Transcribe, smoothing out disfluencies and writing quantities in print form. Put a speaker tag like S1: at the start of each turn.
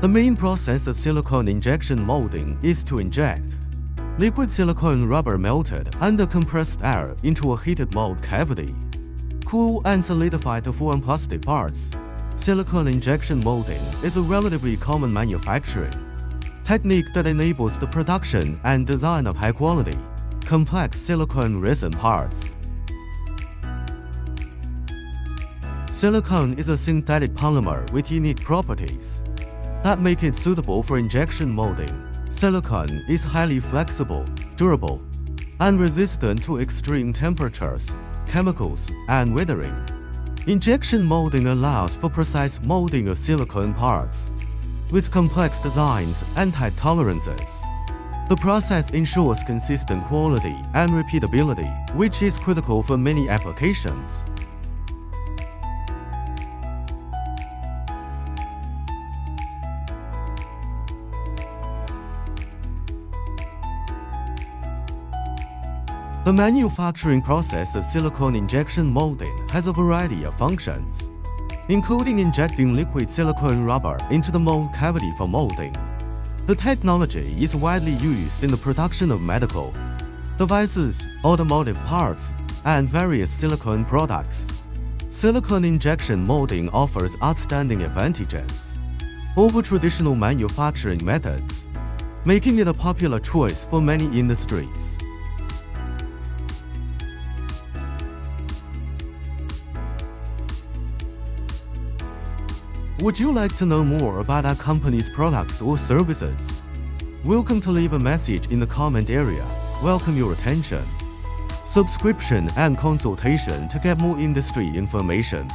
S1: The main process of silicone injection molding is to inject liquid silicone rubber melted under compressed air into a heated mold cavity. Cool and solidify to form plastic parts. Silicone injection molding is a relatively common manufacturing technique that enables the production and design of high-quality, complex silicone resin parts. Silicone is a synthetic polymer with unique properties that make it suitable for injection molding. Silicone is highly flexible, durable, and resistant to extreme temperatures, chemicals, and weathering. Injection molding allows for precise molding of silicone parts with complex designs and tight tolerances. The process ensures consistent quality and repeatability, which is critical for many applications. The manufacturing process of silicone injection molding has a variety of functions, including injecting liquid silicone rubber into the mold cavity for molding. The technology is widely used in the production of medical devices, automotive parts, and various silicone products. Silicone injection molding offers outstanding advantages over traditional manufacturing methods, making it a popular choice for many industries. Would you like to know more about our company's products or services? Welcome to leave a message in the comment area. Welcome your attention, subscription, and consultation to get more industry information.